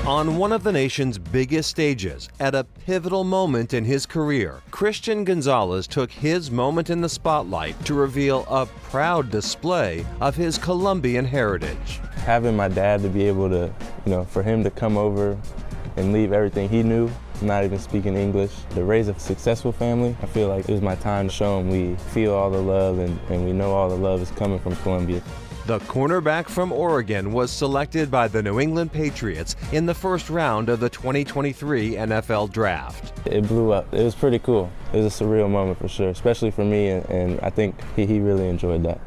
On one of the nation's biggest stages, at a pivotal moment in his career, Christian Gonzalez took his moment in the spotlight to reveal a proud display of his Colombian heritage. Having my dad to be able to, for him to come over and leave everything he knew, not even speaking English, to raise a successful family, I feel like it was my time to show him we feel all the love and we know all the love is coming from Colombia. The cornerback from Oregon was selected by the New England Patriots in the first round of the 2023 NFL Draft. It blew up. It was pretty cool. It was a surreal moment for sure, especially for me, and I think he really enjoyed that.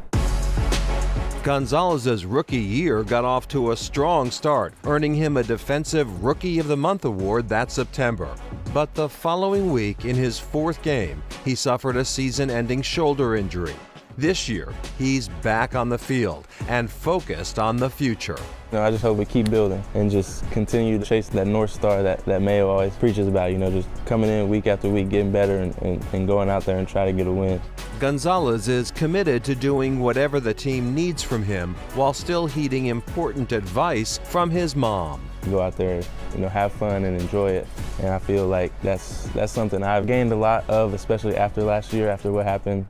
Gonzalez's rookie year got off to a strong start, earning him a Defensive Rookie of the Month award that September. But the following week, in his fourth game, he suffered a season-ending shoulder injury. This year, he's back on the field and focused on the future. I just hope we keep building and just continue to chase that North Star that Mayo always preaches about, just coming in week after week, getting better and going out there and try to get a win. Gonzalez is committed to doing whatever the team needs from him while still heeding important advice from his mom. Go out there, have fun and enjoy it. And I feel like that's something I've gained a lot of, especially after last year, after what happened.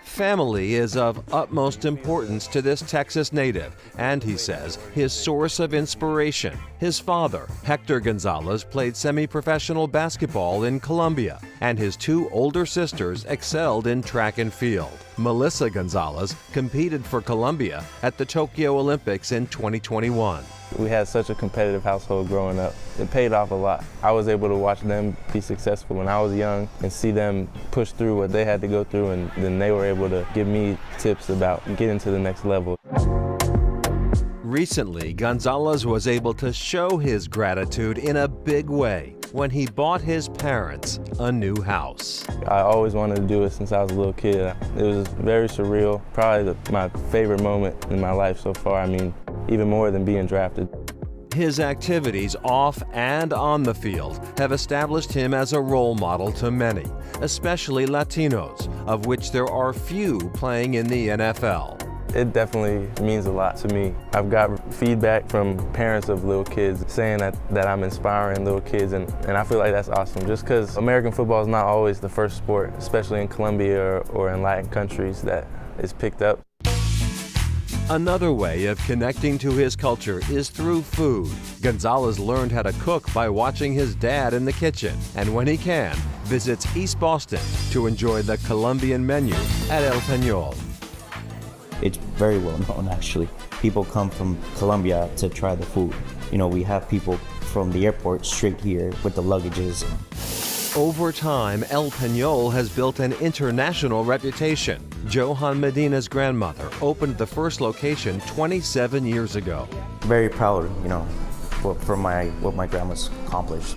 Family is of utmost importance to this Texas native, and he says his source of inspiration. His father, Hector Gonzalez, played semi-professional basketball in Colombia, and his two older sisters excelled in track and field. Melissa Gonzalez competed for Colombia at the Tokyo Olympics in 2021. We had such a competitive household growing up. It paid off a lot. I was able to watch them be successful when I was young and see them push through what they had to go through, and then they were able to give me tips about getting to the next level. Recently, Gonzalez was able to show his gratitude in a big way when he bought his parents a new house. I always wanted to do it since I was a little kid. It was very surreal, probably my favorite moment in my life so far. Even more than being drafted. His activities off and on the field have established him as a role model to many, especially Latinos, of which there are few playing in the NFL. It definitely means a lot to me. I've got feedback from parents of little kids saying that I'm inspiring little kids, and I feel like that's awesome. Just because American football is not always the first sport, especially in Colombia or in Latin countries, that is picked up. Another way of connecting to his culture is through food. Gonzalez learned how to cook by watching his dad in the kitchen, and when he can, visits East Boston to enjoy the Colombian menu at El Peñol. It's very well known, actually. People come from Colombia to try the food. We have people from the airport straight here with the luggages. Over time, El Peñol has built an international reputation. Johan Medina's grandmother opened the first location 27 years ago. Very proud, for what my grandma's accomplished.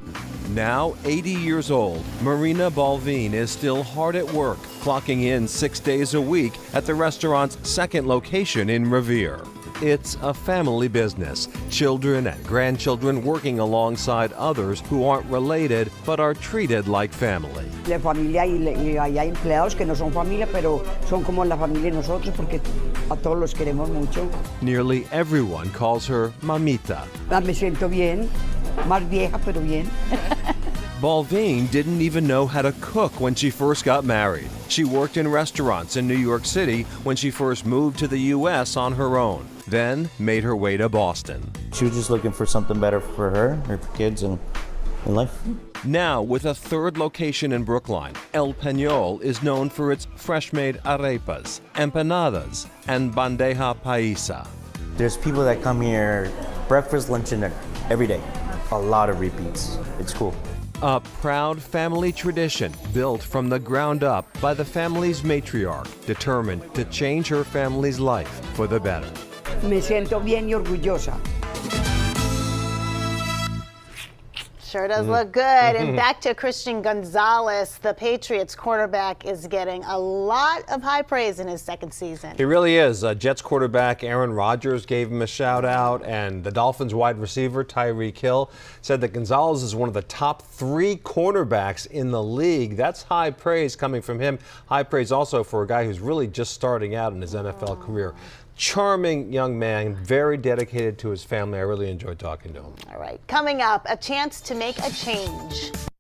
Now 80 years old, Marina Balvin is still hard at work, clocking in 6 days a week at the restaurant's second location in Revere. It's a family business, children and grandchildren working alongside others who aren't related but are treated like family. La familia y hay empleados que no son familia, pero son como la familia de nosotros porque a todos los queremos mucho. Nearly everyone calls her Mamita. Me siento bien, más vieja pero bien. Balvin didn't even know how to cook when she first got married. She worked in restaurants in New York City when she first moved to the U.S. on her own, then made her way to Boston. She was just looking for something better for her kids, and in life. Now, with a third location in Brookline, El Peñol is known for its fresh-made arepas, empanadas, and bandeja paisa. There's people that come here breakfast, lunch, and dinner every day. A lot of repeats. It's cool. A proud family tradition built from the ground up by the family's matriarch, determined to change her family's life for the better. Me siento bien y orgullosa. Sure does look good. And back to Christian Gonzalez, the Patriots quarterback is getting a lot of high praise in his second season. He really is. Jets quarterback Aaron Rodgers gave him a shout out, and the Dolphins wide receiver Tyreek Hill said that Gonzalez is one of the top 3 cornerbacks in the league. That's high praise coming from him. High praise also for a guy who's really just starting out in his NFL career. charming young man, very dedicated to his family. I really enjoyed talking to him. All right, coming up, a chance to make a change.